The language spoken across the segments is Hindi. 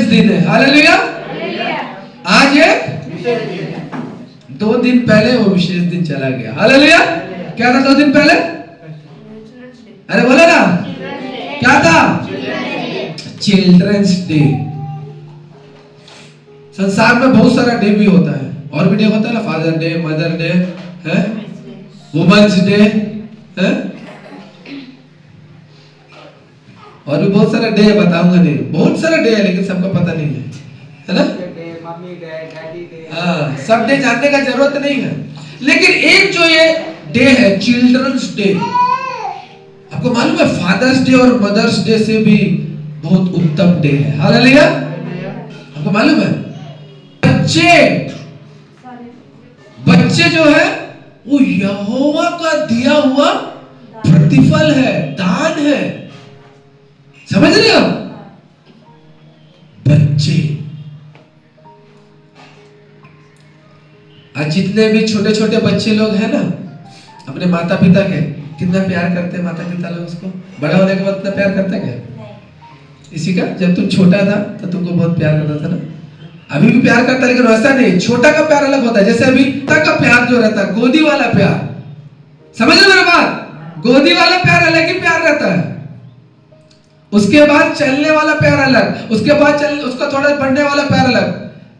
दिन है। हालेलुया। आज एक 2 दिन पहले वो विशेष दिन चला गया। हालेलुया। क्या था 2 दिन पहले? अरे बोलो ना, क्या था? Children's day. संसार में बहुत सारा डे भी होता है, और भी डे होता है ना, फादर डे, मदर डे है, वुमेन्स डे है, और भी बहुत सारा डे है, बताऊंगा नहीं, बहुत सारा डे है, लेकिन सबको पता नहीं है ना? मम्मी डे, डैडी डे, हाँ, सब डे जानने का जरूरत नहीं है, लेकिन एक जो ये डे है चिल्ड्रंस डे, आपको मालूम है फादर्स डे और मदर्स डे से भी बहुत उत्तम डे है। हालेलुया। आपको मालूम है बच्चे जो है वो यहोवा का दिया हुआ प्रतिफल है, दान है। समझ रहे हो? बच्चे आज जितने भी छोटे छोटे बच्चे लोग हैं ना, अपने माता पिता के कितना प्यार करते हैं माता पिता लोग उसको। बड़ा होने के बाद इतना प्यार करते हैं क्या? इसी का जब तुम छोटा था तो तुमको बहुत प्यार करता था ना, अभी भी प्यार करता है, लेकिन वैसा नहीं। छोटा का प्यार अलग होता है, जैसे अभी तक का प्यार जो रहता है, गोदी वाला प्यार, समझ रहे मेरी बात? गोदी वाला प्यार अलग ही प्यार रहता है, उसके बाद चलने वाला प्यार अलग, उसके बाद उसका थोड़ा बढ़ने वाला प्यार अलग।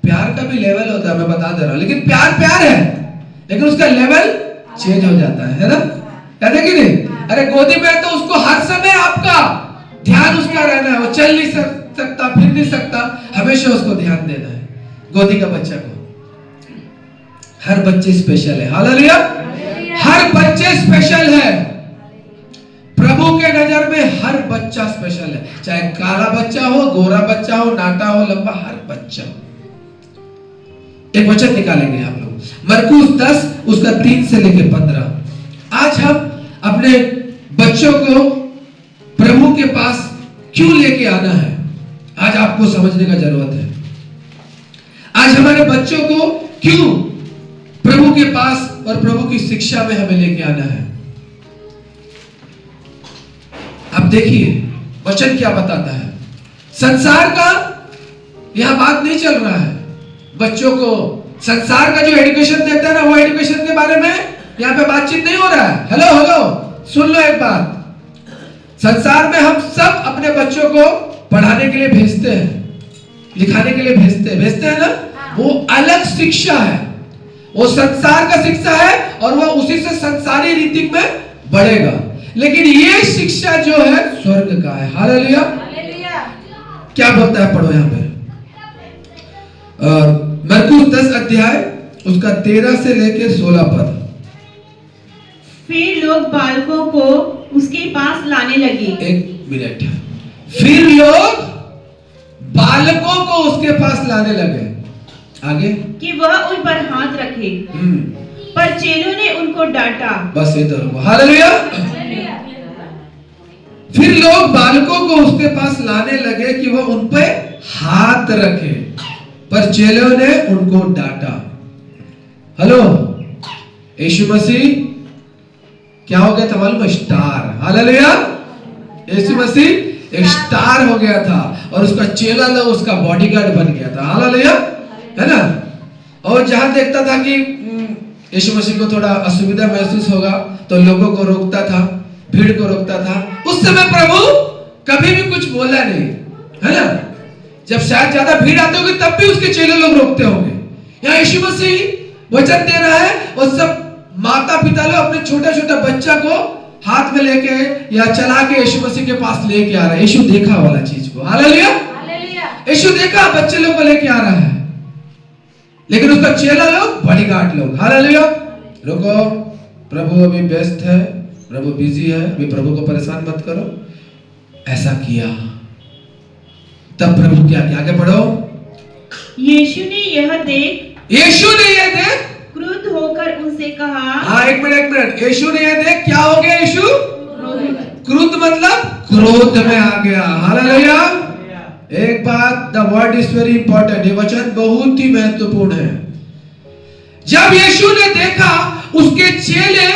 प्यार का भी लेवल होता है, मैं बता दे रहा हूं, लेकिन प्यार प्यार है, लेकिन उसका लेवल चेंज हो जाता है ना? कहते कि नहीं? अरे गोदी में तो उसको हर समय आपका ध्यान उसका रहना है, वो चल नहीं सकता, फिर नहीं सकता, हमेशा उसको ध्यान देना है। गोदी का बच्चा को, हर बच्चे स्पेशल है। हालेलुया। हर बच्चे स्पेशल है, प्रभु के नजर में हर बच्चा स्पेशल है, चाहे काला बच्चा हो, गोरा बच्चा हो, नाटा हो, लंबा, हर बच्चा। एक वचन निकालेंगे आप लोग, मरकुस 10 उसका 3 से लेकर 15। आज हम अपने बच्चों को प्रभु के पास क्यों लेके आना है, आज आपको समझने का जरूरत है। आज हमारे बच्चों को क्यों प्रभु के पास और प्रभु की शिक्षा में हमें लेके आना है। अब देखिए वचन क्या बताता है। संसार का यह बात नहीं चल रहा है, बच्चों को संसार का जो एजुकेशन देता है ना, वो एजुकेशन के बारे में यहाँ पे बातचीत नहीं हो रहा है। हेलो हेलो, सुन लो एक बात, संसार में हम सब अपने बच्चों को पढ़ाने के लिए भेजते हैं, लिखाने के लिए भेजते हैं ना, वो अलग शिक्षा है, वो संसार का शिक्षा है, और वो उसी से संसारी रीति में बढ़ेगा। लेकिन ये शिक्षा जो है स्वर्ग का है। हालेलुया। क्या बोलता है, पढ़ो यहाँ पे, मरकुस 10 अध्याय उसका 13 से लेके 16 पद। फिर लोग बालकों को उसके पास लाने लगे। एक मिनट, फिर लोग बालकों को उसके पास लाने लगे, आगे कि वह उन पर हाथ रखे, पर चेलों ने उनको डांटा। बस इधर को। हालेलुया। फिर लोग बालकों को उसके पास लाने लगे कि वह उन पे हाथ रखे, पर चेलों ने उनको डांटा। हेलो, यीशु मसीह क्या हो गया था मालूम है? स्टार। हालेलुया। यीशु मसीह एक स्टार हो गया था, और उसका चेला लोग उसका बॉडीगार्ड बन गया था। हालेलुया, है ना? और जहां देखता था कि यीशु मसीह को थोड़ा असुविधा महसूस होगा तो लोगों को रोकता था, भीड़ को रोकता था। उस समय प्रभु कभी भी कुछ बोला नहीं, है ना? जब शायद ज्यादा भीड़ आती होगी तब भी उसके चेले लोग रोकते होंगे। यहाँ यीशु मसीह वचन दे रहा है, और सब माता पिता लोग अपने छोटा छोटा बच्चा को हाथ में लेके या चला के यीशु मसीह के पास लेके आ रहा है। यीशु देखा वाला चीज को। हालेलुया। यीशु देखा बच्चे लोग को लेके आ रहा है, लेकिन उसका चेला लोग, बॉडीगार्ड लोग। हालेलुया। रुको, प्रभु अभी व्यस्त है, प्रभु बिजी है, अभी प्रभु को परेशान मत करो। ऐसा किया, तब प्रभु क्या किया? आगे बढ़ो। यीशु ने यह देख क्रुद्ध होकर उनसे कहा। हाँ, एक मिनट, यीशु ने यह देख क्या हो गया? यीशु क्रुद्ध मतलब क्रोध में आ गया। हालेलुया। एक बात, the word is very important, ये वचन बहुत ही महत्वपूर्ण है। जब यीशु ने देखा उसके चेले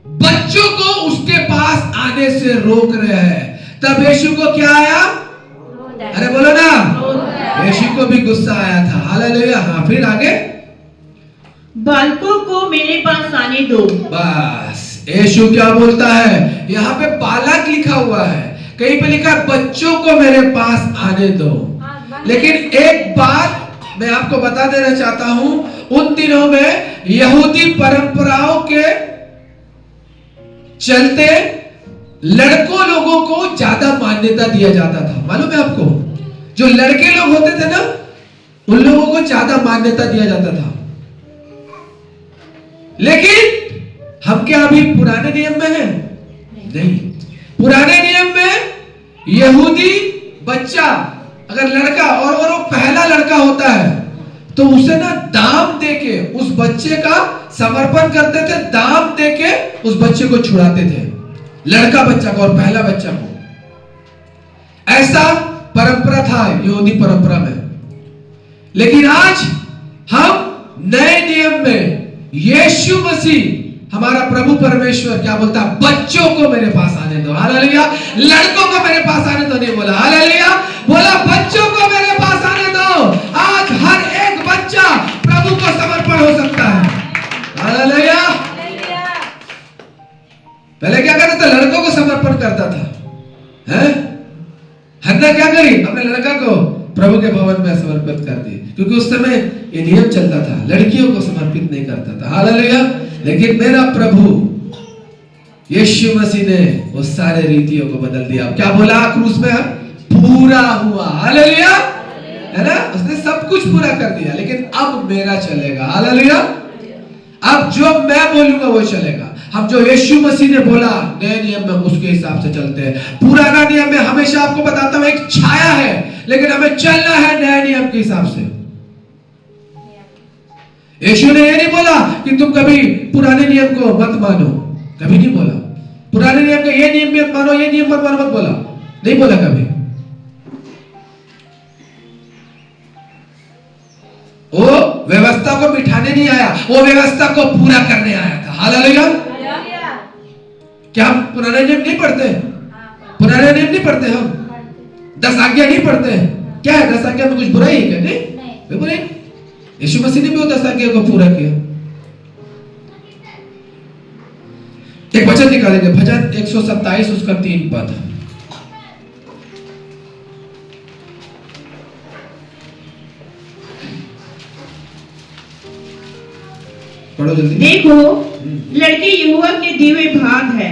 बच्चों को उसके पास आने से रोक रहे हैं, तब यीशु को क्या आया? अरे बोलो ना, भी गुस्सा आया था। हालेलुया। हाँ, फिर आगे, बालकों को मेरे पास आने दो। बस यीशु क्या बोलता है, यहाँ पे बालक लिखा हुआ है, कहीं पे लिखा है बच्चों को मेरे पास आने दो। लेकिन एक बात मैं आपको बता देना चाहता हूं, उन दिनों में यहूदी परंपराओं के चलते लड़कों लोगों को ज्यादा मान्यता दिया जाता था। मालूम है आपको, जो लड़के लोग होते थे ना, उन लोगों को ज्यादा मान्यता दिया जाता था। लेकिन हम क्या अभी पुराने नियम में हैं? नहीं। पुराने नियम में यहूदी बच्चा अगर लड़का और वो पहला लड़का होता है तो उसे ना दाम देके उस बच्चे का समर्पण करते थे, दाम देके उस बच्चे को छुड़ाते थे, लड़का बच्चा को और पहला बच्चा को। ऐसा परंपरा था यहूदी परंपरा में। लेकिन आज हम नए नियम में यीशु मसीह हमारा प्रभु परमेश्वर क्या बोलता है, बच्चों को मेरे पास आने दो। हालेलुया। लड़कों को मेरे पास आने दो नहीं बोला, हालेलुया, बोला बच्चों को मेरे पास आने दो। आज हर एक बच्चा प्रभु को समर्पण हो सकता है। हालेलुया। पहले क्या करता था, लड़कों को समर्पण करता था। हैं? हन्ना क्या करी, अपने लड़का को प्रभु के भवन में समर्पित कर दी, क्योंकि उस समय ये नियम चलता था, लड़कियों को समर्पित नहीं करता था। हालेलुया। लेकिन मेरा प्रभु यीशु मसीह ने वो सारे रीतियों को बदल दिया। क्या बोला क्रूस में, पूरा हुआ। हालेलुया, है ना, उसने सब कुछ पूरा कर दिया। लेकिन अब मेरा चलेगा। हालेलुया। अब जो मैं बोलूंगा वो चलेगा। हम जो यीशु मसीह ने बोला नए नियम में, उसके हिसाब से चलते हैं। पुराना नियम में हमेशा आपको बताता हूं एक छाया है, लेकिन हमें चलना है नए नियम के हिसाब से। यीशु ने ये नहीं बोला कि तुम कभी पुराने नियम को मत मानो, कभी नहीं बोला। पुराने नियम का ये नियम मत मानो, ये नियम मत मानो, मत बोला, नहीं बोला कभी। वो व्यवस्था को मिटाने नहीं आया, वो व्यवस्था को पूरा करने आया था। हालेलुया। क्या हम पुराने नियम नहीं पढ़ते? पुराने नियम नहीं पढ़ते हम? 10 आज्ञा नहीं पढ़ते? क्या है 10 आज्ञा में कुछ बुराई है क्या? नहीं, बुराई। यीशु मसीह ने भी वो 10 आज्ञा को पूरा किया। एक वचन निकालेंगे, भजन 127 उसका 3 पद। पढ़ो जल्दी। देखो, लड़के यहोवा के दिए हुए भाग है,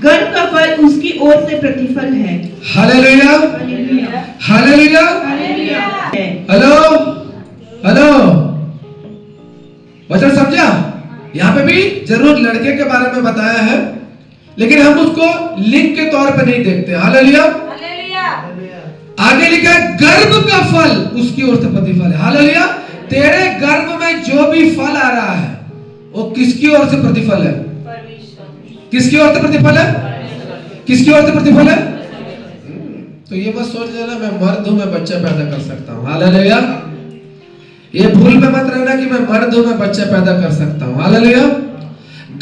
गर्व का फल उसकी ओर से प्रतिफल है। हालेलुया, हालेलुया, हेलो हेलो, वचन समझा? यहाँ पे भी जरूर लड़के के बारे में बताया है, लेकिन हम उसको लिंक के तौर पे नहीं देखते। हालेलुया। आगे लिखा है गर्भ का फल उसकी ओर से प्रतिफल है। हालेलुया। तेरे गर्भ में जो भी फल आ रहा है वो किसकी ओर से प्रतिफल है? किसकी ओर से प्रतिफल है? किसकी ओर से प्रतिफल है? तो ये मत सोच लेना मैं मर्द हूं, मैं बच्चा पैदा कर सकता हूं। हालेलुया। ये भूल में मत रहना कि मैं मर्द हूं, मैं बच्चा पैदा कर सकता हूं। हालेलुया।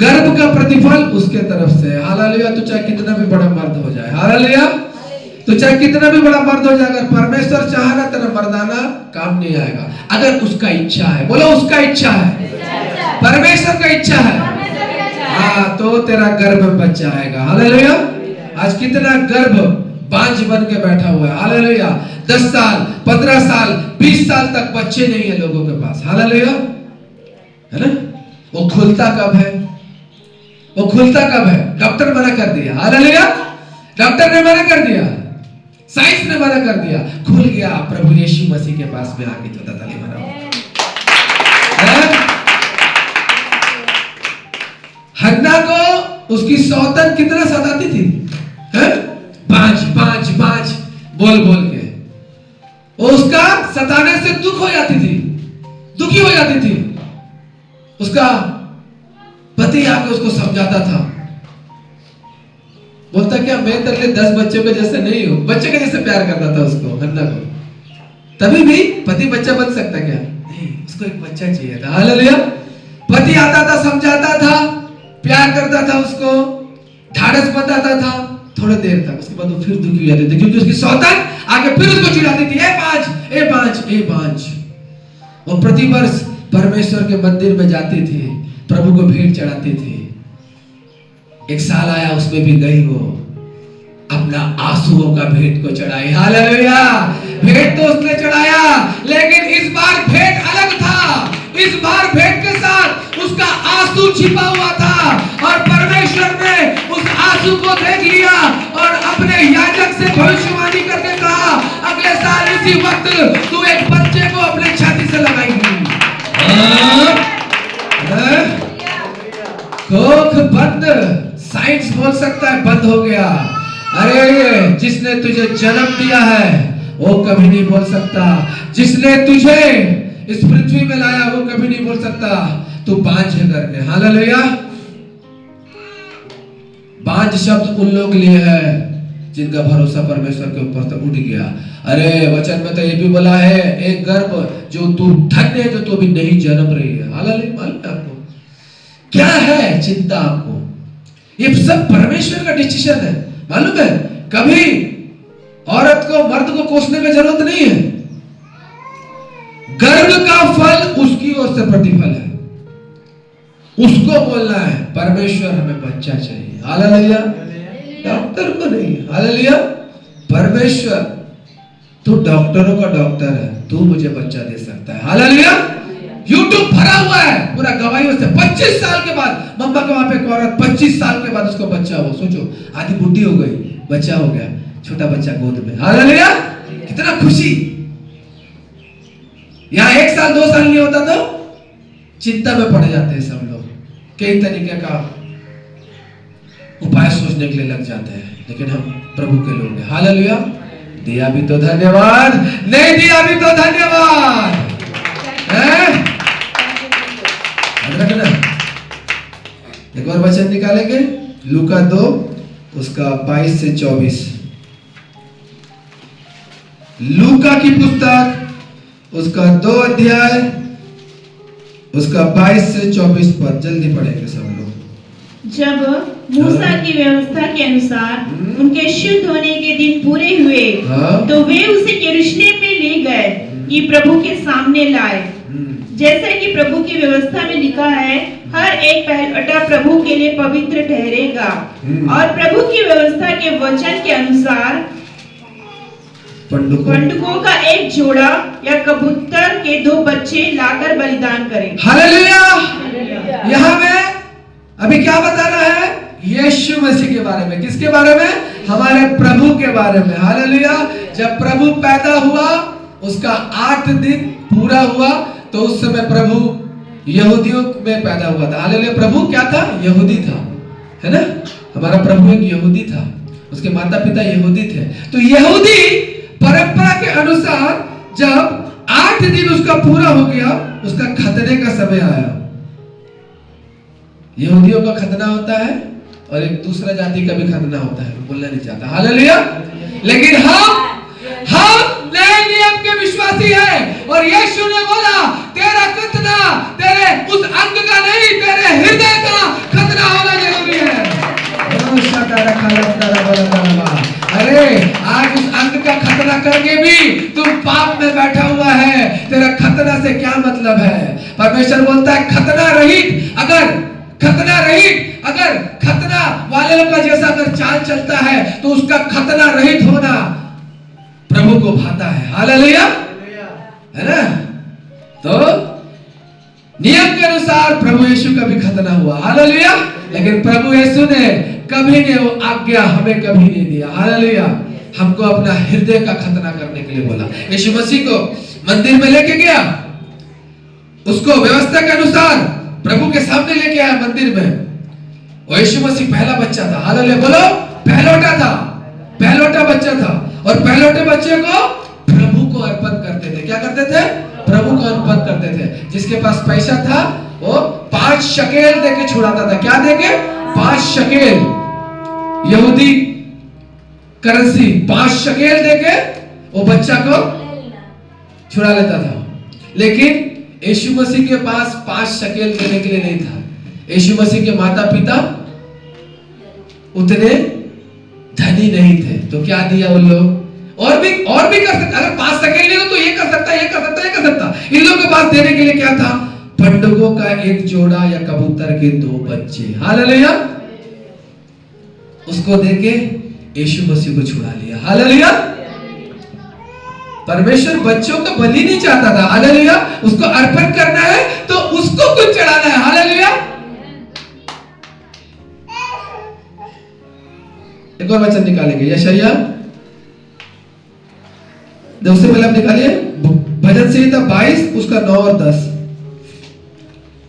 गर्भ का प्रतिफल उसके तरफ से है। हालेलुया। तो चाहे कितना भी बड़ा मर्द हो जाए, हालेलुया, तो चाहे कितना भी बड़ा मर्द हो जाए, अगर परमेश्वर चाहे ना तेरा मर्दाना काम नहीं आएगा। अगर उसका इच्छा है, बोलो उसका इच्छा है, परमेश्वर का इच्छा है, हाँ, तो तेरा गर्भ में बच्चा आएगा। हालेलुया। आज कितना गर्भ बांझ बन के बैठा हुआ है। हालेलुया। 10 साल 15 साल 20 साल तक बच्चे नहीं है लोगों के पास। हालेलुया, है ना। वो खुलता कब है? वो खुलता कब है? डॉक्टर मना कर दिया। हालेलुया। डॉक्टर ने मना कर दिया, साइंस ने मना कर दिया, खुल गया प्रभु यीशु मसीह के पास में आके। तो ताली बजाओ। हन्ना को उसकी सौतन कितना सताती थी, हैं? पांच पांच पांच बोल बोल के वो उसका सताने से दुख हो जाती थी, दुखी हो जाती थी। उसका पति आके उसको समझाता था, बोलता क्या मैं तेरे 10 बच्चों के जैसे नहीं हूं, बच्चे के जैसे प्यार करता था उसको, हन्ना को। तभी भी पति बच्चा बन सकता क्या? नहीं, उसको एक बच्चा चाहिए था। हालेलुया। पति आता था, समझाता था, प्यार करता था, उसको ढाढ़स बताता था थोड़ी देर तक, उसके बाद वो फिर दुखी हो जाती थी, क्योंकि उसकी सौतन आके फिर उसको चिढ़ाती थी, ए 5 ए बांझ। वो प्रतिवर्ष परमेश्वर के मंदिर में जाती थी, प्रभु को भेंट चढ़ाती थी। एक साल आया, उसमें भी गई, वो अपना आंसुओं का भेंट को चढ़ाई। हालेलुया। भेंट तो उसने चढ़ाया, लेकिन इस बार भेंट अलग था। इस बार भेंट के साथ उसका आंसू छिपा हुआ था, और परमेश्वर ने उस आंसू को देख लिया और अपने याजक से भविष्यवाणी करके कहा, अगले साल इसी वक्त तू एक बच्चे को अपने छाती से लगाएगी। कोख बंद, साइंस बोल सकता है बंद हो गया। अरे जिसने तुझे जन्म दिया है वो कभी नहीं बोल सकता, जिसने तुझे इस पृथ्वी में लाया वो कभी नहीं बोल सकता तू बांझ है करके। हालेलुया। बांझ शब्द उन लोग के लिए है जिनका भरोसा परमेश्वर के ऊपर से उठ गया। अरे वचन में तो ये भी बोला है, एक गर्भ जो तू धन्य है जो तू अभी नहीं जन्म रही है। हालेलुया। मालूम है आपको क्या है चिंता? आपको ये सब परमेश्वर का डिसीजन है। मालूम है, कभी औरत को मर्द को कोसने की जरूरत नहीं है। गर्भ का फल उसकी ओर से प्रतिफल है, उसको बोलना है परमेश्वर हमें बच्चा चाहिए। हालेलुया। डॉक्टर को नहीं। हालेलुया। परमेश्वर, तू डॉक्टरों का डॉक्टर है, तू मुझे बच्चा दे सकता है। हालेलुया। यूट्यूब भरा हुआ है पूरा गवाहियों से। 25 साल के बाद मम्मा के वहां पे एक औरत 25 साल के बाद उसको बच्चा हुआ। सोचो, आधी बुढ़ी हो गई, बच्चा हो गया, छोटा बच्चा गोद में। हालेलुया। कितना खुशी। यहाँ 1 साल 2 साल नहीं होता तो चिंता में पड़ जाते हैं सब लोग, कई तरीके का उपाय सोचने के लिए लग जाते हैं। लेकिन हम प्रभु के लोग हैं। हालेलुया। दिया भी तो धन्यवाद, नहीं दिया भी तो धन्यवाद। एक बार वचन निकालेंगे, लूका 2 उसका 22 से 24। लूका की पुस्तक उसका 2 अध्याय उसका 22 से 24 पद। जल्दी पढ़ेंगे सब लोग। जब मूसा की व्यवस्था के अनुसार उनके शुद्ध होने के दिन पूरे हुए, तो वे उसे यरूशलेम में ले गए कि प्रभु के सामने लाए। जैसे कि प्रभु की व्यवस्था में लिखा है, हर एक पहलौठा प्रभु के लिए पवित्र ठहरेगा, और प्रभु की व्यवस्था के वचन के अनुसार पंडुकों का एक जोड़ा या कबूतर के 2 बच्चे लाकर बलिदान करें। हालेलुया। यहाँ में अभी क्या बता रहा है? यीशु मसीह के बारे में। किसके बारे में? हमारे प्रभु के बारे में। हालेलुया। जब प्रभु पैदा हुआ, उसका 8 दिन पूरा हुआ, तो उस समय प्रभु यहूदियों में पैदा हुआ था। हालेलुया। प्रभु क्या था? यहूदी था, है ना? हमारा प्रभु एक यहूदी था, उसके माता पिता यहूदी थे। तो यहूदी परंपरा के अनुसार जब 8 दिन उसका पूरा हो गया, उसका खतने का समय आया। यहूदियों का खतना होता है और एक दूसरा जाति का भी खतना होता है, बोलना नहीं चाहता। हालेलुया। लेकिन हम नए नियम के विश्वासी है, और यीशु ने बोला तेरा खतना तेरे उस अंग का नहीं, तेरे हृदय का खतना होना जरूरी है। अरे आज उस अंग का खतना करके भी तुम पाप में बैठा हुआ है, तेरा खतना से क्या मतलब है? परमेश्वर बोलता है खतना रहित अगर खतना वाले का जैसा अगर चाल चलता है तो उसका खतना रहित होना प्रभु को भाता है। हालेलुया। है ना? तो नियम के अनुसार प्रभु यीशु का भी खतना हुआ। हालेलुया। लेकिन प्रभु यीशु ने कभी ने वो आज्ञा हमें कभी नहीं दिया। हालेलुया। हमको अपना हृदय का खतना करने के लिए बोला। यीशु मसीह को मंदिर में लेके गया, उसको व्यवस्था के अनुसार प्रभु के सामने लेके आया मंदिर में। और यीशु मसीह पहला बच्चा था। हालेलुया। बोलो, पहलौठा बच्चा था। और पहलौठे बच्चे को प्रभु को अर्पण करते थे। क्या करते थे? प्रभु को अर्पण करते थे। जिसके पास पैसा था वो 5 शकेल देके छुड़ाता था। क्या देके? 5 शकेल यहूदी करेंसी, 5 शकेल देके वो बच्चा को छुड़ा लेता था। लेकिन यीशु मसीह के पास 5 शकेल देने के लिए नहीं था। यीशु मसीह के माता पिता उतने धनी नहीं थे, तो क्या दिया उन लोग? और भी कर सकता। अगर 5 सेकंड ले लो तो ये कर सकता, ये कर सकता, ये कर सकता। इन लोगों के पास देने के लिए क्या था? पंडुगों का एक जोड़ा या कबूतर के 2 बच्चे। हालेलुया। उसको देके यीशु मसीह को छुड़ा लिया। हालेलुया। परमेश्वर बच्चों का बलि नहीं चाहता था। हालेलुया। उसको अर्पण करना है तो उसको कुछ चढ़ाना है। हालेलुया। एक और वचन निकालेंगे, यशायाह, उससे पहले आप निकालिए भजन संहिता 22 उसका 9 और 10।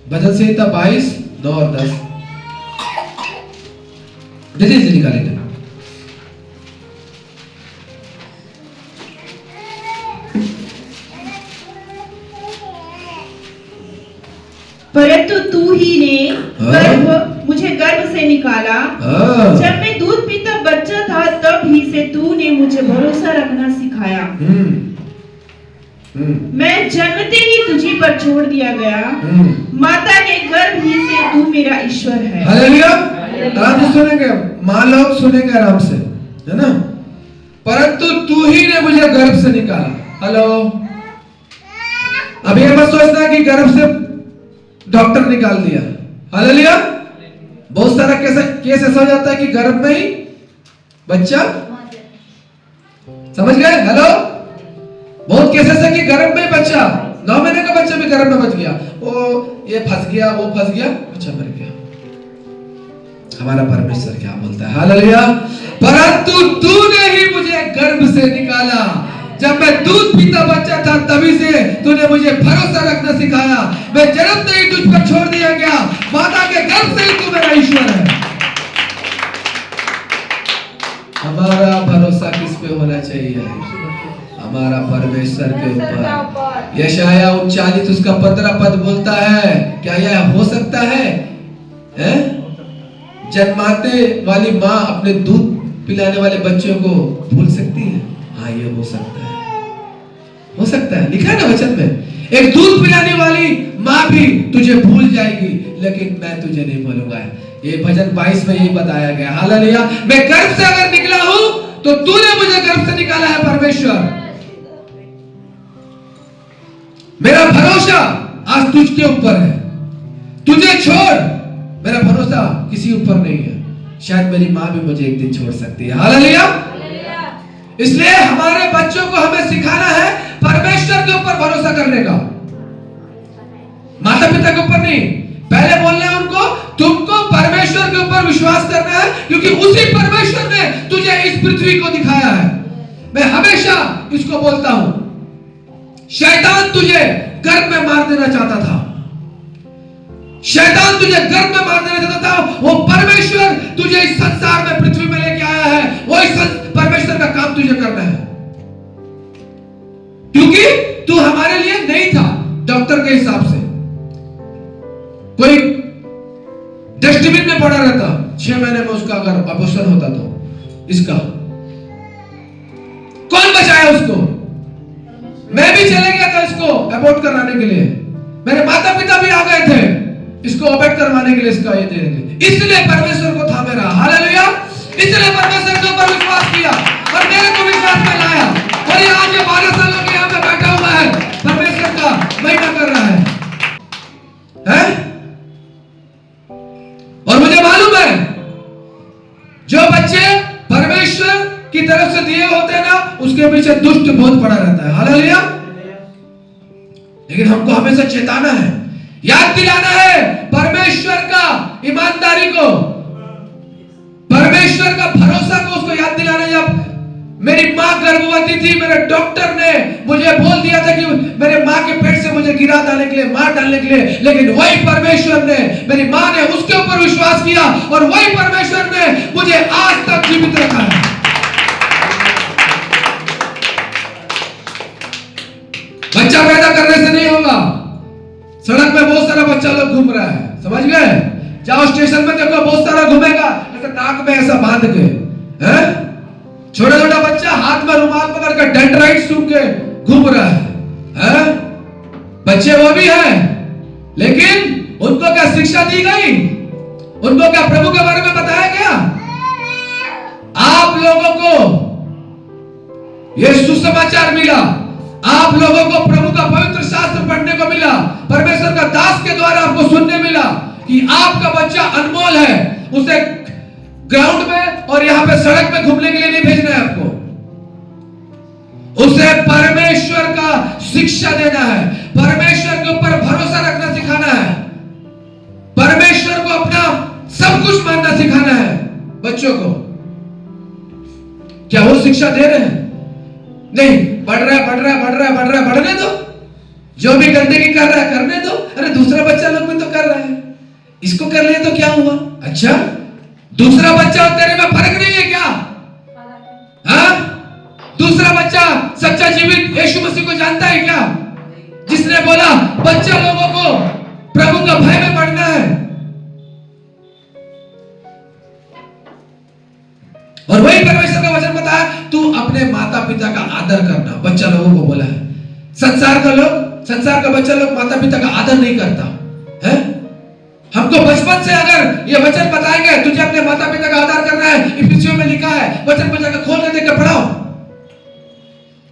भजन संहिता 22 9 और 10 जल्दी से निकालेंगे। परंतु तू ही ने मुझे गर्भ से निकाला। जब मैं दूध पीता बच्चा था तब ही से तूने मुझे भरोसा रखना सिखाया। मैं जन्मते ही तुझी पर छोड़ दिया गया। माता के गर्भ ही से तू मेरा ईश्वर है। हालेलुया। आराम से सुनेंगे, माँ लोग सुनेंगे आराम से, है ना। परंतु तू ही ने मुझे गर्भ से निकाला। हेलो। अब ये मत सोचना कि गर्भ से डॉक्टर निकाल दिया। हालेलुया। बहुत सारा केस ऐसा हो जाता है कि गर्भ में ही बच्चा, समझ गए? हेलो। बहुत केस ऐसे कि गर्भ में बच्चा, 9 महीने का बच्चा भी गर्भ में बच गया, वो ये फंस गया, वो फंस गया, बच्चा मर गया। हमारा परमेश्वर क्या बोलता है? हालेलुया। परंतु तूने ही मुझे गर्भ से निकाला। जब मैं दूध पीता बच्चा था तभी से तूने मुझे भरोसा रखना सिखाया। मैं जन्मते ही तुझ पर छोड़ दिया गया। माता के गर्भ से ही तू मेरा ईश्वर है। हमारा भरोसा किस पे होना चाहिए? हमारा परमेश्वर के ऊपर। यशायाह 39 उसका 15 पद बोलता है, क्या यह हो सकता है? जन्माते वाली माँ अपने दूध पिलाने वाले बच्चों को भूल सकती है? हाँ, ये हो सकता है, हो सकता है। लिखा है ना वचन में, एक दूध पिलाने वाली माँ भी तुझे भूल जाएगी लेकिन मैं तुझे नहीं भूलूंगा। ये भजन 22 में यही बताया गया। हालेलुया। मैं गर्भ से अगर निकला हूं तो तूने मुझे गर्भ से निकाला है परमेश्वर। मेरा भरोसा आज तुझके ऊपर है। तुझे छोड़ मेरा भरोसा किसी ऊपर नहीं है। शायद मेरी माँ भी मुझे एक दिन छोड़ सकती है। हालेलुया। इसलिए हमारे बच्चों को हमें सिखाना है परमेश्वर के ऊपर भरोसा करने का, माता पिता के ऊपर नहीं। पहले बोलना है उनको, तुमको परमेश्वर के ऊपर विश्वास करना है, क्योंकि उसी परमेश्वर ने तुझे इस पृथ्वी को दिखाया है। मैं हमेशा इसको बोलता हूं, शैतान तुझे गर्भ में मार देना चाहता था। शैतान तुझे गर्भ में मार देना चाहता था। वो परमेश्वर तुझे इस संसार में पृथ्वी में लेके आया है। वो इस परमेश्वर का काम तुझे करना है, क्योंकि तू हमारे लिए नहीं था। डॉक्टर के हिसाब से कोई डस्टबिन में पड़ा रहता, 6 महीने में उसका अगर अबॉर्शन होता तो इसका कौन बचाया उसको? मैं भी चले गया था इसको अबॉर्ट कराने के लिए। मेरे माता पिता भी आ गए थे इसको अबॉर्ट करवाने के लिए, इसका ये देने के लिए। इसलिए परमेश्वर को थामे रहा। हालेलुया। इसलिए परमेश्वर के ऊपर विश्वास किया और मेरे को विश्वास में लाया। और ये आज 12 सालों के यहाँ पे बैठा हुआ है, परमेश्वर का महिमा कर रहा है, हैं? और मुझे मालूम है जो बच्चे परमेश्वर की तरफ से दिए होते हैं ना, उसके पीछे दुष्ट बहुत पड़ा रहता है। हालेलुया। लेकिन हमको हमेशा चेताना है, याद दिलाना है परमेश्वर का ईमानदारी को, परमेश्वर का भरोसा को उसको याद दिलाना है। जब मेरी माँ गर्भवती थी, मेरे डॉक्टर ने मुझे बोल दिया था कि मेरे माँ के पेट से मुझे गिरा डालने के लिए, मार डालने के लिए, लेकिन वही परमेश्वर ने, मेरी माँ ने उसके ऊपर विश्वास किया और वही परमेश्वर ने मुझे आज तक जीवित रखा है। बच्चा पैदा करने से नहीं होगा। सड़क में बहुत सारा बच्चा लोग घूम रहा है, समझ गए? जाओ स्टेशन में देखो, बहुत सारा घूमेगा ऐसा नाक में ऐसा बांध के, हैं? छोटा छोटा बच्चा हाथ में रुमाल पकड़ कर डेंड्राइट सूंघ के घूम रहा है, हैं? बच्चे वो भी हैं, लेकिन उनको क्या शिक्षा दी गई? उनको क्या प्रभु के बारे में बताया गया? आप लोगों को ये सुसमाचार मिला, आप लोगों को प्रभु का पवित्र शास्त्र पढ़ने को मिला, परमेश्वर का दास के द्वारा आपको सुनने मिला कि आपका बच्चा अनमोल है, उसे ग्राउंड में और यहाँ पे सड़क पे घूमने के लिए नहीं भेजना है आपको, उसे परमेश्वर का शिक्षा देना है, परमेश्वर के ऊपर भरोसा रखना सिखाना है, परमेश्वर को अपना सब कुछ मानना सिखाना है बच्चों को। क्या वो शिक्षा दे रहे हैं? नहीं, बढ़ रहा है, बढ़ने दो, जो भी गंदगी कर रहा है करने दो। अरे दूसरा बच्चा लोग भी तो कर रहा है, इसको कर लिया तो क्या हुआ? अच्छा, दूसरा बच्चा और तेरे में फर्क नहीं है क्या? हाँ, दूसरा बच्चा सच्चा जीवित यीशु मसीह को जानता है क्या? जिसने बोला बच्चा लोगों को प्रभु का भय में पढ़ना है, और वही परमेश्वर का वचन बताया तू अपने माता पिता का आदर करना। बच्चा लोगों को बोला है। संसार का बच्चा लोग माता पिता का आदर नहीं करता है। हमको बचपन से अगर ये वचन बताएंगे तुझे अपने माता पिता का आदर करना है, इफिसियों में लिखा है, वचन को जाकर खोल के देख के पढ़ाओ,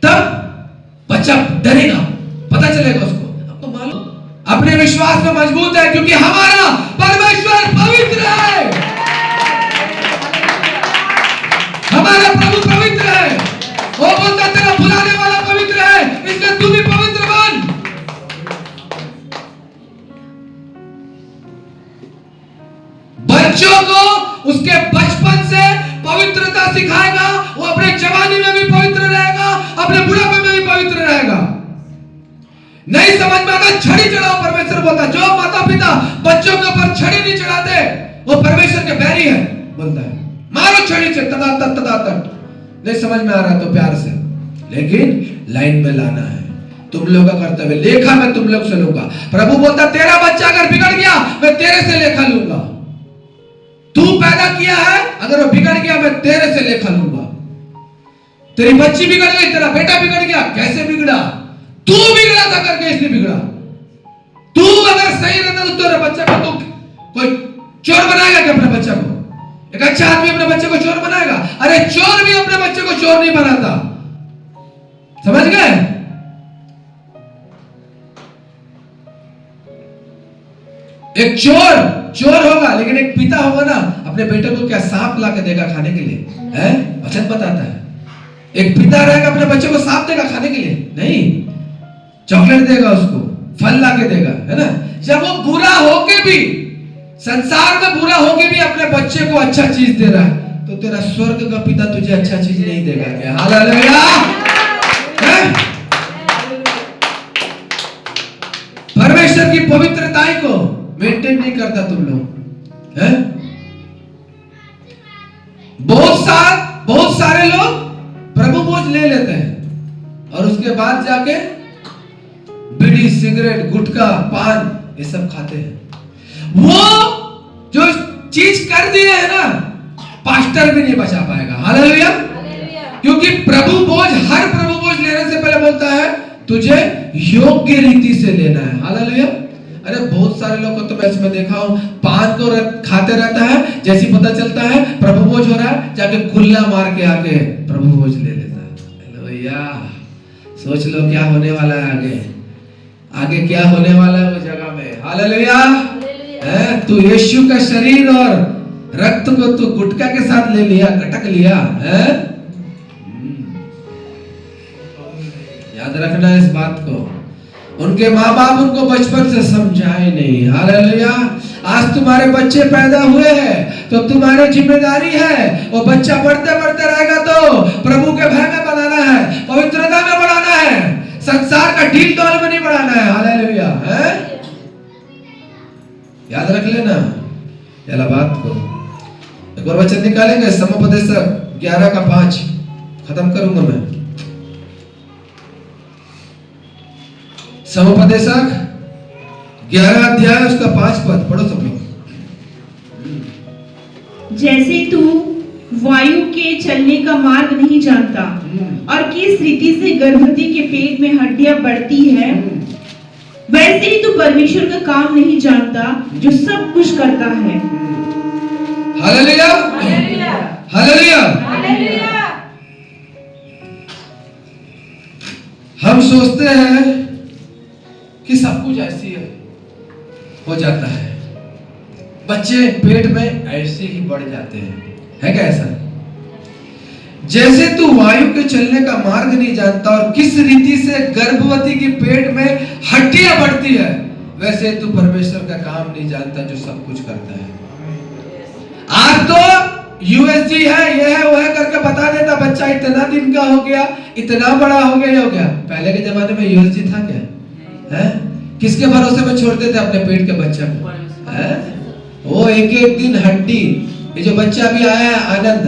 तब बच्चा डरेगा, पता चलेगा उसको। आपको मालूम अपने विश्वास में मजबूत है क्योंकि हमारा परमेश्वर पवित्र है, हमारा प्रभु पवित्र है। वो बोलता तेरा बुलाने वाला पवित्र है, इसलिए तू भी पवित्र बन। बच्चों को उसके बचपन से पवित्रता सिखाएगा, वो अपने जवानी में भी पवित्र रहेगा, अपने बुढ़ापे में भी पवित्र रहेगा। नहीं समझ में आता छड़ी चढ़ाओ, परमेश्वर बोलता जो माता पिता बच्चों के ऊपर छड़ी नहीं चढ़ाते वो परमेश्वर के बैरी है, बोलता है मारो छड़ी से तदातट। नहीं समझ में आ रहा तो प्यार से, लेकिन लाइन में लाना है। तुम लोग का कर्तव्य, लेखा मैं तुम लोग से लूंगा। प्रभु बोलता तेरा बच्चा अगर बिगड़ गया मैं तेरे से लेखा लूंगा। तू पैदा किया है, अगर वो बिगड़ गया मैं तेरे से लेखा लूंगा। तेरी बच्ची बिगड़ गई, तेरा बेटा बिगड़ गया, कैसे बिगड़ा? तू बिगड़ा था करके इसलिए बिगड़ा। तू अगर सही रहता तो तेरे बच्चे को तू कोई चोर बनाएगा क्या? अपने बच्चे को एक अच्छा आदमी अपने बच्चे को चोर बनाएगा? अरे चोर भी अपने बच्चे को चोर नहीं बनाता, समझ गए? एक चोर होगा, लेकिन एक पिता होगा ना, अपने बेटे को क्या सांप ला के देगा खाने के लिए? है वचन बताता है। एक पिता रहेगा अपने बच्चे को सांप देगा खाने के लिए? नहीं, चॉकलेट देगा, उसको फल ला के देगा, है ना। जब वो बुरा होके भी, संसार में बुरा होके भी अपने बच्चे को अच्छा चीज दे रहा है, तो तेरा स्वर्ग का पिता तुझे अच्छा चीज नहीं देगा क्या? हालेलुया। परमेश्वर की पवित्रता को मेंटेन नहीं करता तुम लोग, हैं? बहुत सारे लोग प्रभु बोझ ले लेते हैं और उसके बाद जाके बीड़ी, सिगरेट, गुटखा, पान ये सब खाते हैं। वो जो चीज कर दिए है ना, पास्टर भी नहीं बचा पाएगा। हालेलुया। क्योंकि प्रभु बोझ, हर प्रभु बोझ लेने से पहले बोलता है तुझे योग्य रीति से लेना है। हालेलुया। अरे बहुत सारे लोग को तो मैं इसमें देखा हूं, पान को खाते रहता है, जैसे पता चलता है प्रभु बोझ हो रहा है, जाके कुल्ला मार के आके प्रभु बोझ ले लेता है। हालेलुया। सोच लो क्या होने वाला है आगे क्या होने वाला है वो जगह में। हालेलुया। तू यीशु का शरीर और रक्त को तू गुटखा के साथ ले लिया, कटक लिया है। याद रखना इस बात को। उनके माँ बाप उनको बचपन से समझाए नहीं। हालेलुया। आज तुम्हारे बच्चे पैदा हुए हैं तो तुम्हारी जिम्मेदारी है, वो बच्चा बढ़ते बढ़ते रहेगा तो प्रभु के भय में बनाना है, पवित्रता में बढ़ाना है, संसार का ढील डोल में नहीं बढ़ाना है। हालेलुया। याद रख लेना ये बात को। एक बार वचन निकालेंगे, समुपदेशक 11:5 खत्म करूंगा मैं। समुपदेशक 11 अध्याय उसका 5 पद पढ़ो सब लोग। जैसे तू वायु के चलने का मार्ग नहीं जानता और किस रीति से गर्भवती के पेट में हड्डियां बढ़ती है, वैसे ही तू परमेश्वर का काम नहीं जानता जो सब कुछ करता है। हालेलुया। हालेलुया। सोचते हैं कि सब कुछ ऐसी है, हो जाता है, बच्चे पेट में ऐसे ही बढ़ जाते हैं, है क्या ऐसा? जैसे तू वायु के चलने का मार्ग नहीं जानता और किस रीति से गर्भवती के पेट में हड्डियां बढ़ती है, वैसे तू परमेश्वर का काम नहीं जानता जो सब कुछ करता है। आज तो यूएसजी है, ये है, वो है करके बता देता, बच्चा इतना दिन का हो गया, इतना बड़ा हो गया, हो गया। पहले के जमाने में यूएसजी था क्या? है? किसके भरोसे में छोड़ते थे अपने पेट के बच्चे को? है? वो एक दिन हड्डी, ये जो बच्चा अभी आया है आनंद,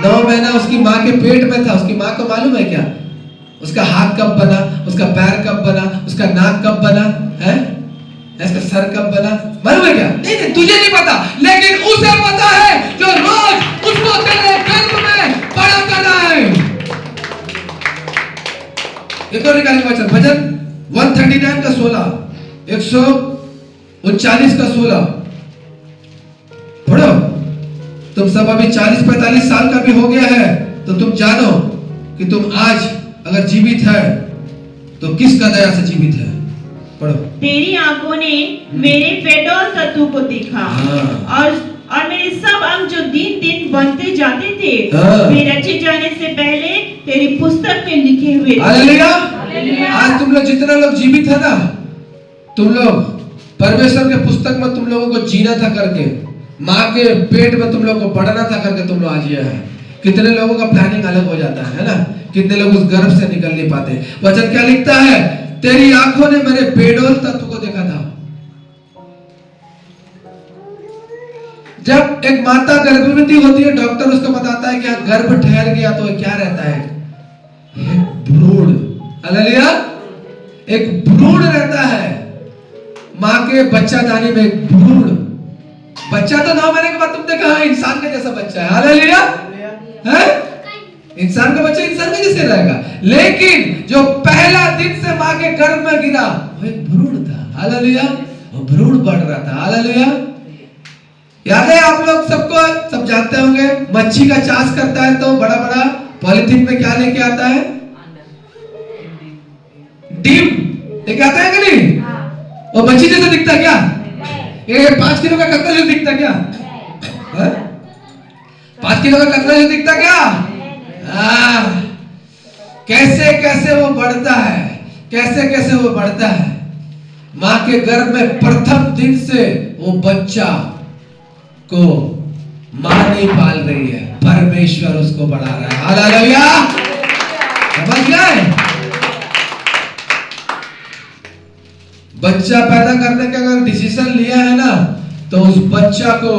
9 महीना उसकी माँ के पेट में था, उसकी माँ को मालूम है क्या उसका हाथ कब बना, उसका पैर कब बना, उसका नाक कब बना, है इसका सर कब बना, मालूम है क्या? नहीं नहीं, तुझे नहीं पता, लेकिन उसे पता है जो रोज उसको तेरे गर्भ में बड़ा कर रहा है। एक और निकालेंगे वचन, भजन 139 का 16, 139 का 16 पढ़ो। तुम सब अभी 40-45 साल का भी हो गया है तो तुम जानो कि तुम आज अगर जीवित है तो किसका दया से जीवित है। पढ़ो। तेरी आंखों ने मेरे फेडोल तत्व को देखा और मेरे सब अंग जो दिन दिन बनते जाते थे वे रचे जाने से पहले तेरी पुस्तक में लिखे हुए थे। हालेलुया। आज तुम लोग जितना लोग जीवित है ना, तुम लोग परमेश्वर के पुस्तक में तुम लोगों को जीना था करके, माँ के पेट में तुम लोग को बढ़ना था करके तुम लोग आज ये है। कितने लोगों का प्लानिंग अलग हो जाता है ना, कितने लोग उस गर्भ से निकल नहीं पाते। वचन क्या लिखता है? तेरी आंखों ने मेरे पेडोल तत्व को देखा था। जब एक माता गर्भवती होती है, डॉक्टर उसको बताता है कि गर्भ ठहर गया तो क्या रहता है? भ्रूण। हालेलुया। एक भ्रूण रहता है माँ के बच्चादानी में, एक भ्रूण। बच्चा तो 9 महीने के बाद तुमने कहा इंसान के जैसा बच्चा है। हालेलुया। है? इंसान का बच्चा इंसान के जैसे रहेगा, लेकिन जो पहला दिन से माँ के गर्भ में गिरा वो एक भ्रूण था। हालेलुया। वो भ्रूण बढ़ रहा था। हालेलुया। याद है आप लोग सबको, सब जानते होंगे, मच्छी का चाष करता है तो बड़ा बड़ा पॉलिथीन में क्या लेके आता है? डीम लेके आता है कि नहीं? वो मच्छी जैसा दिखता क्या? ये 5 किलो का कतरा जो दिखता क्या? 5 किलो का कतरा जो दिखता क्या? कैसे कैसे वो बढ़ता है, कैसे कैसे वो बढ़ता है। माँ के गर्भ में प्रथम दिन से वो बच्चा को माँ नहीं पाल रही है, परमेश्वर उसको बढ़ा रहा है। हालेलुया। समझ गए? बच्चा पैदा करने का अगर डिसीजन लिया है ना, तो उस बच्चा को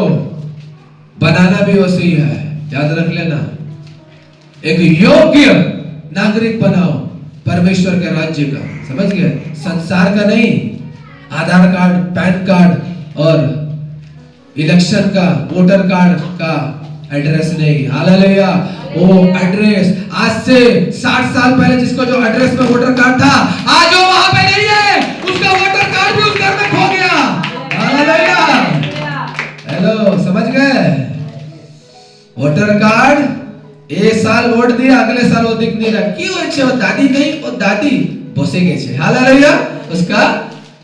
बनाना भी वैसे ही है। याद रख लेना, एक योग्य नागरिक बनाओ परमेश्वर के राज्य का। समझ गए? संसार का नहीं, आधार कार्ड, पैन कार्ड और इलेक्शन का, वोटर कार्ड का एड्रेस नहीं। हालेलुया। वो एड्रेस आज से 60 साल पहले जिसको जो एड्रेस में वोटर कार्ड था, आज वो वहां पे नहीं है, उसका वोटर कार्ड भी उस घर में खो गया। हालेलुया। हेलो, समझ गए? वोटर कार्ड ए साल वोट दिया, अगले साल वो दिख नहीं रहा। क्यों? अच्छे वो दादी नहीं, वो दादी बसे गए। हालेलुया। उसका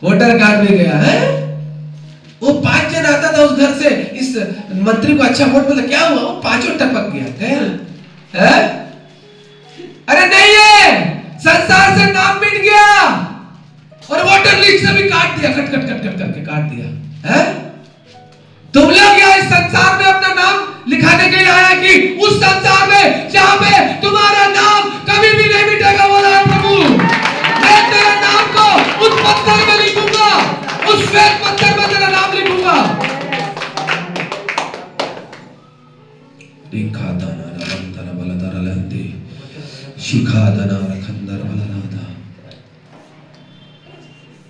वोटर कार्ड भी गया है। वो 5 जन आता था उस घर से, इस मंत्री को अच्छा वोट मिला, क्या हुआ? वो 5 टपक गया। है? अरे नहीं है, संसार से नाम मिट गया और वोटर लिस्ट से भी काट दिया, कट कट कट कट करके काट दिया। है? तुम लोग यहाँ इस संसार में अपना नाम लिखाने के लिए आया कि उस संसार में जहां पे तुम्हारा नाम कभी भी नहीं मिटेगा, बोला है प्रभु। मैं तेरे नाम को उस पत्थर में लिखूंगा, उस श्वेत पत्थर में तेरा नाम लिखूंगा।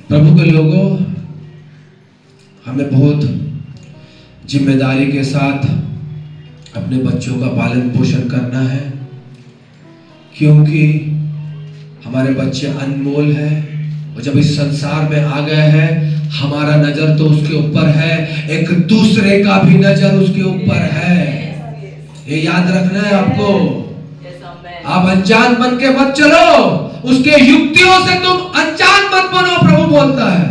प्रभु के लोगों, हमें बहुत जिम्मेदारी के साथ अपने बच्चों का पालन पोषण करना है, क्योंकि हमारे बच्चे अनमोल हैं और जब इस संसार में आ गए हैं, हमारा नजर तो उसके ऊपर है, एक दूसरे का भी नजर उसके ऊपर है। ये याद रखना है आपको। आप अनजान बन के मत चलो, उसके युक्तियों से तुम अनजान मत बनो, प्रभु बोलता है।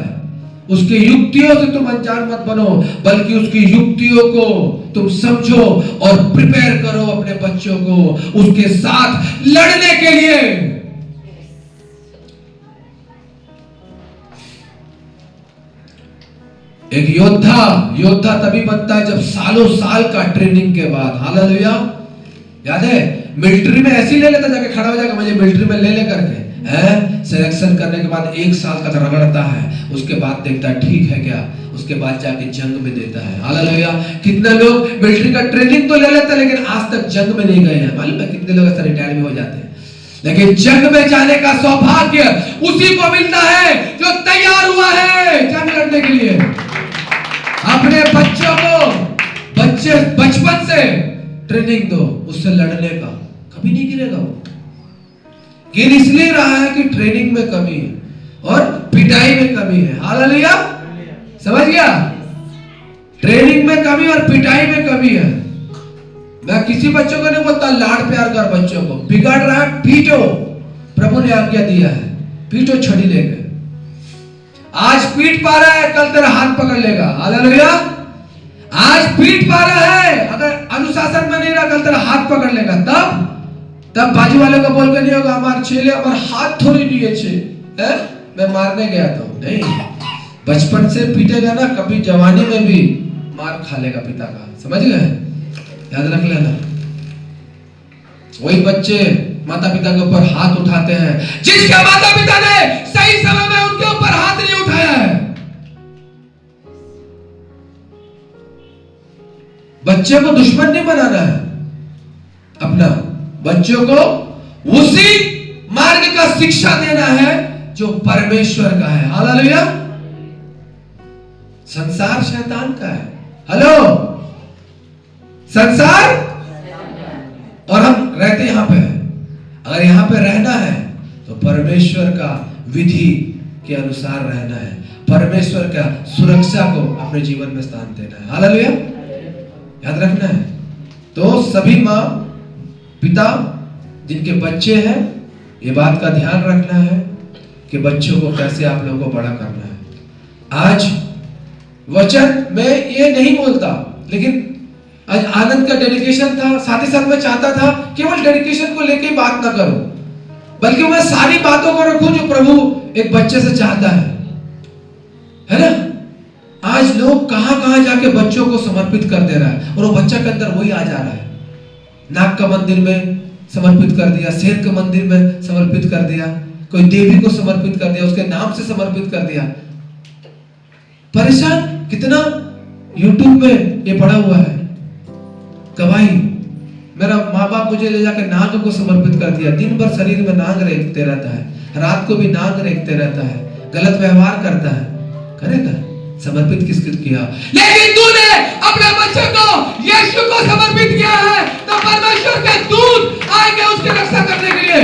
उसकी युक्तियों से तुम अनजान मत बनो, बल्कि उसकी युक्तियों को तुम समझो और प्रिपेयर करो अपने बच्चों को उसके साथ लड़ने के लिए। एक योद्धा तभी बनता है जब सालों साल का ट्रेनिंग के बाद। हालेलुया। याद है मिलिट्री में ऐसे ही ले लेता, जाके खड़ा हो जाएगा, मुझे मिलिट्री में ले करके सिलेक्शन करने के बाद 1 साल तक रगड़ता है, उसके बाद देखता है ठीक है क्या, उसके बाद जाके जंग में देता है। हालेलुया। कितने लोग मिलिट्री का ट्रेनिंग तो ले लेते हैं लेकिन आज तक जंग में नहीं गए हैं। मालूम है कितने लोग ऐसा रिटायर भी हो जाते हैं, लेकिन जंग में जाने का सौभाग्य उसी को मिलता है जो तैयार हुआ है जंग लड़ने के लिए। अपने बच्चों को बचपन से ट्रेनिंग दो उससे लड़ने का, कभी नहीं गिरेगा वो। गिर इसलिए रहा है कि ट्रेनिंग में कमी है और पिटाई में कमी है। हालेलुया। समझ गया? ट्रेनिंग में कमी और पिटाई में कमी है। मैं किसी बच्चों को नहीं बोलता लाड प्यार कर, बच्चों को बिगड़ रहा है पीटो, प्रभु ने आज्ञा दिया है, पीटो छड़ी लेके। आज पीट पा रहा है कल तेरा हाथ पकड़ लेगा। हालेलुया। आज पीट पा रहा है, अगर अनुशासन में नहीं रहा कल तेरा हाथ पकड़ लेगा। तब बाजू वाले को बोल के नहीं होगा हमारे चेले हमारे हाथ थोड़ी लिए छे, मैं मारने गया था। नहीं, बचपन से पीटेगा ना, कभी जवानी में भी मार खा लेगा पिता का। समझ गए? याद रख लेना। वही बच्चे माता पिता के ऊपर हाथ उठाते हैं जिसके माता पिता ने सही समय में उनके ऊपर हाथ नहीं उठाया है। बच्चे को दुश्मन नहीं बनाना है अपना, बच्चों को उसी मार्ग का शिक्षा देना है जो परमेश्वर का है। हालेलुया। संसार शैतान का है। हेलो, संसार और हम रहते यहां पे हैं। अगर यहां पे रहना है तो परमेश्वर का विधि के अनुसार रहना है, परमेश्वर का सुरक्षा को अपने जीवन में स्थान देना है। हालेलुया। याद रखना है। तो सभी मां पिता जिनके बच्चे हैं, ये बात का ध्यान रखना है कि बच्चों को कैसे आप लोगों को बड़ा करना है। आज वचन में ये नहीं बोलता, लेकिन आज आनंद का डेडिकेशन था, साथ ही साथ मैं चाहता था केवल डेडिकेशन को लेके बात ना करूं, बल्कि मैं सारी बातों को रखूं जो प्रभु एक बच्चे से चाहता है ना। आज लोग कहां जाके बच्चों को समर्पित कर दे रहा है और वो बच्चा के अंदर वही आ जा रहा है। नाग का मंदिर में समर्पित कर दिया, शेर के मंदिर में समर्पित कर दिया, कोई देवी को समर्पित कर दिया, उसके नाम से समर्पित कर दिया। परेशान कितना YouTube में ये पड़ा हुआ है गवाही। मेरा माँ बाप मुझे ले जाकर नाग को समर्पित कर दिया, दिन भर शरीर में नाग रेंगते रहता है, रात को भी नाग रेंगते रहता है, गलत व्यवहार करता है। करेगा समर्पित किस किया? लेकिन तूने अपने बच्चे को यीशु को समर्पित किया है, तो परमेश्वर के दूत आएंगे उसकी रक्षा करने के लिए।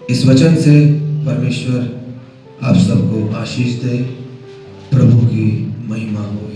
इस वचन से परमेश्वर आप सबको आशीष दे। प्रभु की महिमा हो।